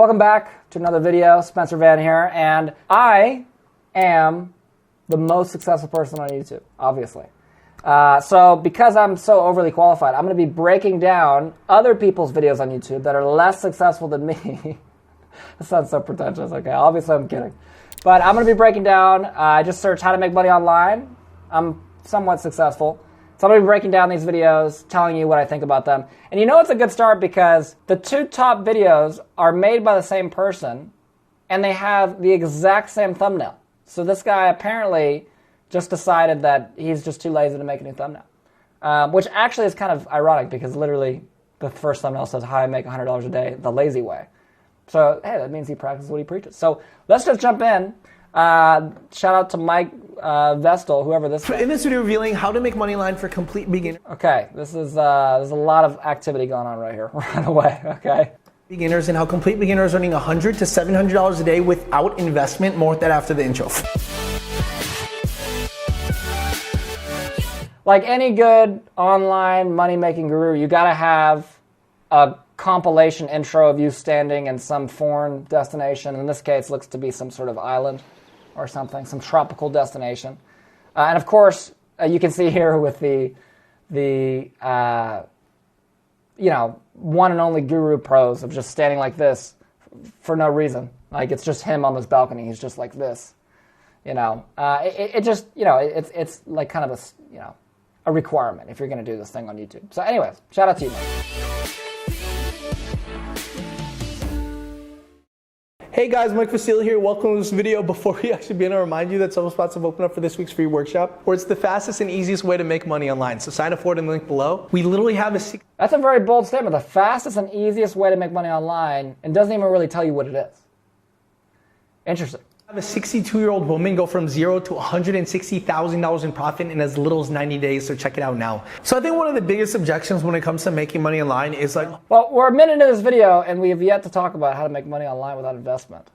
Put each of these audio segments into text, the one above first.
Welcome back to another video. Spencer Van here, and I am the most successful person on YouTube, obviously. So because I'm so overly qualified, I'm going to be breaking down other people's videos on YouTube that are less successful than me. That sounds so pretentious. Okay, obviously I'm kidding. But I'm going to be breaking down, I just searched how to make money online. I'm somewhat successful. So I'm going to be breaking down these videos, telling you what I think about them. And you know it's a good start because the two top videos are made by the same person and they have the exact same thumbnail. So this guy apparently just decided that he's just too lazy to make a new thumbnail. Which actually is kind of ironic because literally the first thumbnail says, "Hi, I make $100 a day the lazy way." So, hey, that means he practices what he preaches. So let's just jump in. Shout out to Mike Vestal, whoever this is. In this video, revealing how to make money online for complete beginners. Okay, this is there's a lot of activity going on right here, right away. Okay. Beginners and how complete beginners earning $100 to $700 a day without investment. More with that after the intro. Like any good online money-making guru, you got to have a compilation intro of you standing in some foreign destination. In this case, looks to be some sort of island or something, some tropical destination. And of course, you can see here with the one and only guru pose of just standing like this for no reason. Like it's just him on this balcony. He's just like this. It's like kind of a requirement if you're going to do this thing on YouTube. So anyways, shout out to you, Mike. Hey guys, Mike Vasile here. Welcome to this video. Before we actually begin, I remind you that some spots have opened up for this week's free workshop, where it's the fastest and easiest way to make money online. So sign up for it in the link below. We literally have a secret. That's a very bold statement. The fastest and easiest way to make money online, and doesn't even really tell you what it is. Interesting. Have a 62-year-old woman go from $0 to $160,000 in profit in as little as 90 days, so check it out now. So I think one of the biggest objections when it comes to making money online is like... Well, we're a minute into this video, and we have yet to talk about how to make money online without investment.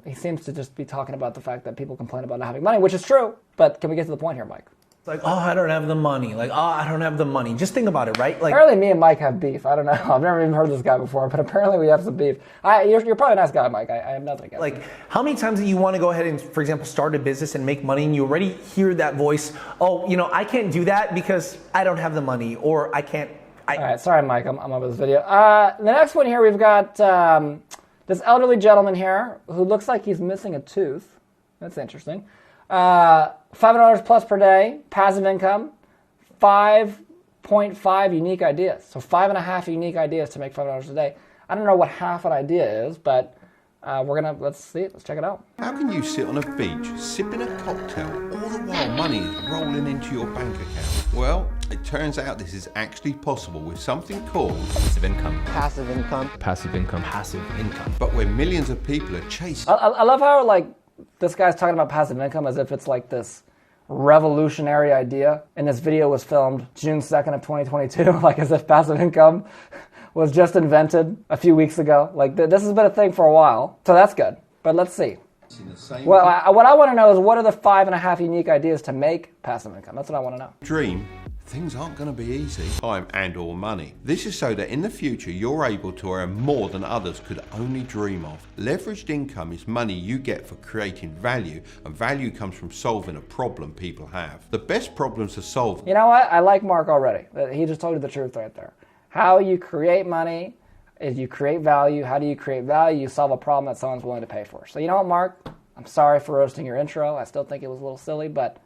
He seems to just be talking about the fact that people complain about not having money, which is true, but can we get to the point here, Mike? Like, oh, I don't have the money. Like, oh, I don't have the money. Just think about it, right? Like, apparently me and Mike have beef. I don't know. I've never even heard this guy before, but apparently we have some beef. You're probably a nice guy, Mike. I have nothing against like, how many times do you want to go ahead and, for example, start a business and make money, and you already hear that voice, oh, I can't do that because I don't have the money, or I can't. All right, sorry, Mike. I'm over this video. The next one here, we've got this elderly gentleman here who looks like he's missing a tooth. That's interesting. $500 plus per day, passive income, 5.5 unique ideas. So 5.5 unique ideas to make $500 a day. I don't know what half an idea is, but let's see it. Let's check it out. How can you sit on a beach, sipping a cocktail, all the while money is rolling into your bank account? Well, it turns out this is actually possible with something called passive income. Passive income. Passive income. Passive income. But when millions of people are chasing... I love how, this guy's talking about passive income as if it's like this revolutionary idea. And this video was filmed June 2nd of 2022, like as if passive income was just invented a few weeks ago. Like this has been a thing for a while. So that's good. But let's see. Well, what I want to know is what are the 5.5 unique ideas to make passive income? That's what I want to know. Dream. Things aren't going to be easy. Time and or money. This is so that in the future you're able to earn more than others could only dream of. Leveraged income is money you get for creating value, and value comes from solving a problem people have. The best problems to solve... You know what? I like Mark already. He just told you the truth right there. How you create money is you create value. How do you create value? You solve a problem that someone's willing to pay for. So you know what, Mark? I'm sorry for roasting your intro. I still think it was a little silly, but...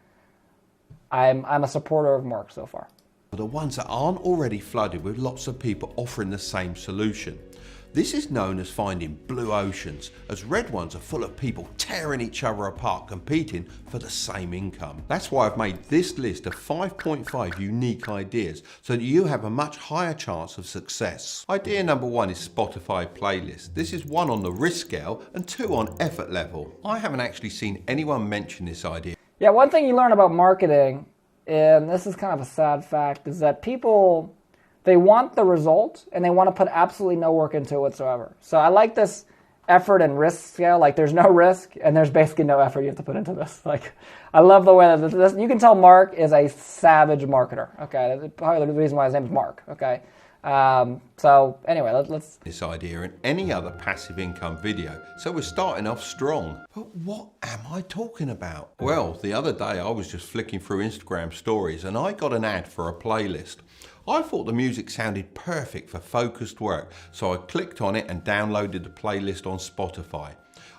I'm a supporter of Mark so far. The ones that aren't already flooded with lots of people offering the same solution. This is known as finding blue oceans, as red ones are full of people tearing each other apart, competing for the same income. That's why I've made this list of 5.5 unique ideas, so that you have a much higher chance of success. Idea number 1 is Spotify playlist. This is 1 on the risk scale and 2 on effort level. I haven't actually seen anyone mention this idea. Yeah, one thing you learn about marketing, and this is kind of a sad fact, is that people, they want the result and they want to put absolutely no work into it whatsoever. So I like this effort and risk scale. Like there's no risk and there's basically no effort you have to put into this. Like I love the way that this, you can tell Mark is a savage marketer. Okay, that's probably the reason why his name is Mark. Okay, So anyway, let's... This idea and any other passive income video. So we're starting off strong. But what am I talking about? Well, the other day I was just flicking through Instagram stories and I got an ad for a playlist. I thought the music sounded perfect for focused work, so I clicked on it and downloaded the playlist on Spotify.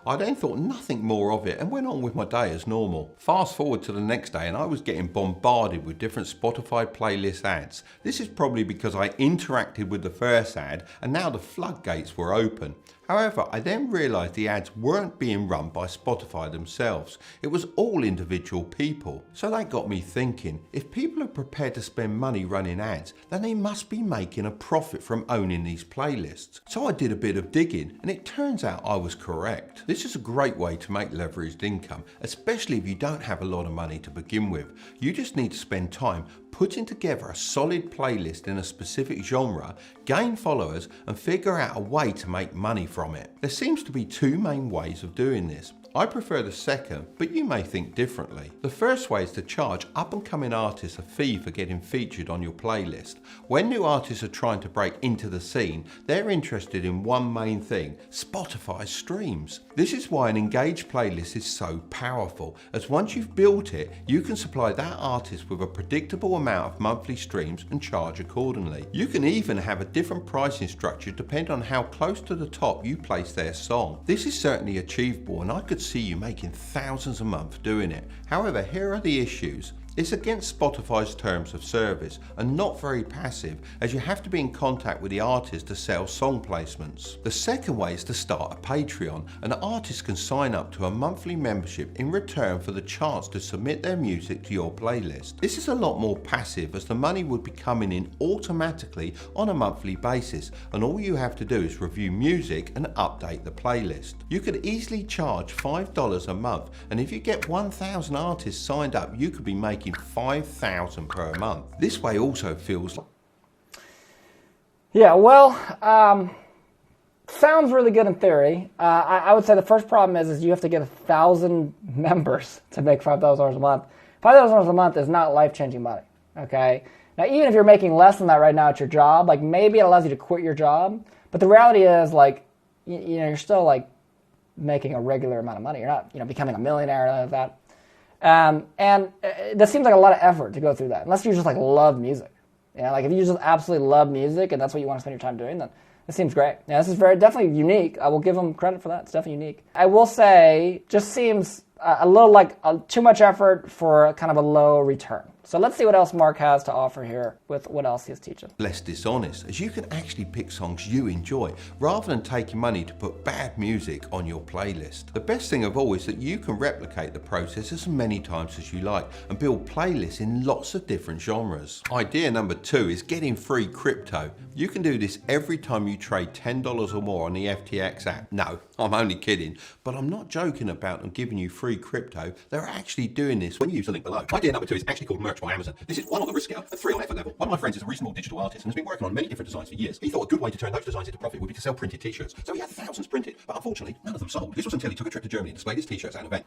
I then thought nothing more of it and went on with my day as normal. Fast forward to the next day and I was getting bombarded with different Spotify playlist ads. This is probably because I interacted with the first ad and now the floodgates were open. However, I then realised the ads weren't being run by Spotify themselves. It was all individual people. So that got me thinking, if people are prepared to spend money running ads, then they must be making a profit from owning these playlists. So I did a bit of digging and it turns out I was correct. This is a great way to make leveraged income, especially if you don't have a lot of money to begin with. You just need to spend time putting together a solid playlist in a specific genre, gain followers, and figure out a way to make money from it. There seems to be two main ways of doing this. I prefer the second, but you may think differently. The first way is to charge up-and-coming artists a fee for getting featured on your playlist. When new artists are trying to break into the scene, they're interested in one main thing: Spotify streams. This is why an engaged playlist is so powerful, as once you've built it, you can supply that artist with a predictable amount of monthly streams and charge accordingly. You can even have a different pricing structure depending on how close to the top you place their song. This is certainly achievable and I could see you making thousands a month doing it. However, here are the issues. It's against Spotify's terms of service and not very passive, as you have to be in contact with the artist to sell song placements. The second way is to start a Patreon. An artist can sign up to a monthly membership in return for the chance to submit their music to your playlist. This is a lot more passive, as the money would be coming in automatically on a monthly basis, and all you have to do is review music and update the playlist. You could easily charge $5 a month, and if you get 1,000 artists signed up, you could be making $5,000 per month. This way also feels like... Yeah, well, sounds really good in theory. I would say the first problem is you have to get 1,000 members to make $5,000 a month. $5,000 a month is not life-changing money, okay? Now, even if you're making less than that right now at your job, like maybe it allows you to quit your job, but the reality is, like, you know, you're still like making a regular amount of money. You're not, you know, becoming a millionaire or anything like that. And this seems like a lot of effort to go through that, unless you just like love music. You know, like if you just absolutely love music and that's what you want to spend your time doing, then this seems great. Yeah, this is definitely unique. I will give them credit for that. It's definitely unique. I will say, just seems a little like too much effort for kind of a low return. So let's see what else Mark has to offer here with what else he's teaching. Less dishonest, as you can actually pick songs you enjoy rather than taking money to put bad music on your playlist. The best thing of all is that you can replicate the process as many times as you like and build playlists in lots of different genres. Idea number 2 is getting free crypto. You can do this every time you trade $10 or more on the FTX app. No, I'm only kidding, but I'm not joking about them giving you free crypto. They're actually doing this when you use the link below. Idea number 2 is actually called merch by Amazon. This is 1 on the risk scale and 3 on effort level. One of my friends is a reasonable digital artist and has been working on many different designs for years. He thought a good way to turn those designs into profit would be to sell printed t-shirts. So he had thousands printed, but unfortunately none of them sold. This was until he took a trip to Germany and displayed his t-shirts at an event.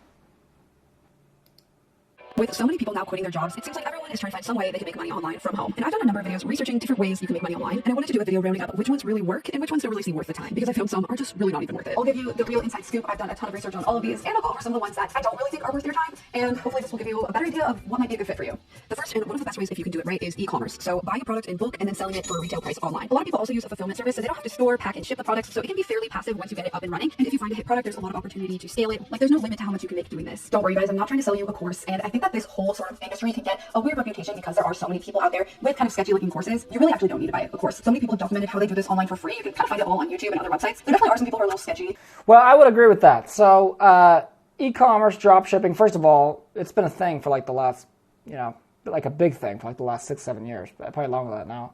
With so many people now quitting their jobs, it seems like everyone is trying to find some way they can make money online from home. And I've done a number of videos researching different ways you can make money online, and I wanted to do a video rounding up which ones really work and which ones don't really seem worth the time, because I found some are just really not even worth it. I'll give you the real inside scoop. I've done a ton of research on all of these, and I'll go over some of the ones that I don't really think are worth your time, and hopefully this will give you a better idea of what might be a good fit for you. The first and one of the best ways, if you can do it right, is e-commerce. So buying a product in bulk and then selling it for a retail price online. A lot of people also use a fulfillment service, so they don't have to store, pack, and ship the products, so it can be fairly passive once you get it up and running. And if you find a hit product, there's a lot of opportunity to scale it. Like, there's no limit to how much you can make doing this. Don't worry, guys, I'm not trying to sell you a course, and I think that this whole sort of industry can get a weird reputation because there are so many people out there with kind of sketchy looking courses. You really actually don't need to buy a course. So many people have documented how they do this online for free. You can kind of find it all on YouTube and other websites. There definitely are some people who are a little sketchy. Well, I would agree with that. So e-commerce, drop shipping, first of all, it's been a thing for like the last, you know, like a big thing for like the last 6-7 years, but probably longer than that now.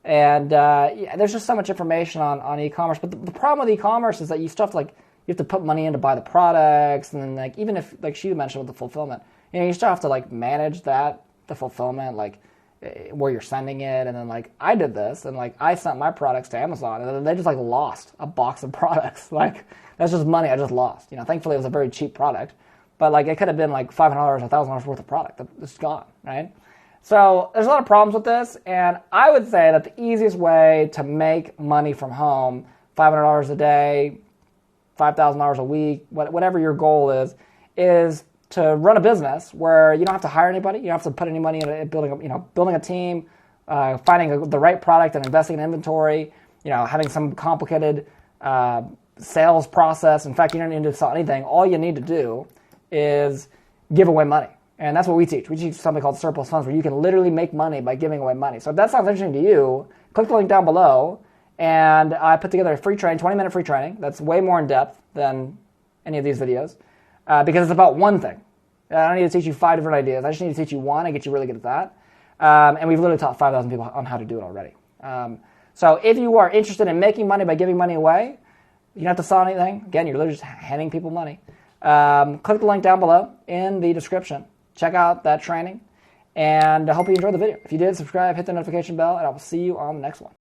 And yeah, there's just so much information on e-commerce. But the problem with e-commerce is that you still have to you have to put money in to buy the products, and then like even if like she mentioned with the fulfillment, you know, you still have to like manage the fulfillment, like where you're sending it. And then like I did this, and like I sent my products to Amazon, and then they just like lost a box of products. Like that's just money I just lost. You know, thankfully it was a very cheap product, but like it could have been like $500 or $1,000 worth of product that's gone, right? So there's a lot of problems with this, and I would say that the easiest way to make money from home, $500 a day, $5,000 a week, whatever your goal is to run a business where you don't have to hire anybody, you don't have to put any money into building a team, finding the right product and investing in inventory, having some complicated sales process. In fact, you don't need to sell anything. All you need to do is give away money. And that's what we teach. We teach something called surplus funds, where you can literally make money by giving away money. So if that sounds interesting to you, click the link down below, and I put together a free training, 20-minute free training, that's way more in depth than any of these videos, because it's about one thing. I don't need to teach you 5 different ideas. I just need to teach you one and get you really good at that. And we've literally taught 5,000 people on how to do it already. So if you are interested in making money by giving money away, you don't have to sell anything. Again, you're literally just handing people money. Click the link down below in the description. Check out that training, and I hope you enjoyed the video. If you did, subscribe, hit the notification bell, and I will see you on the next one.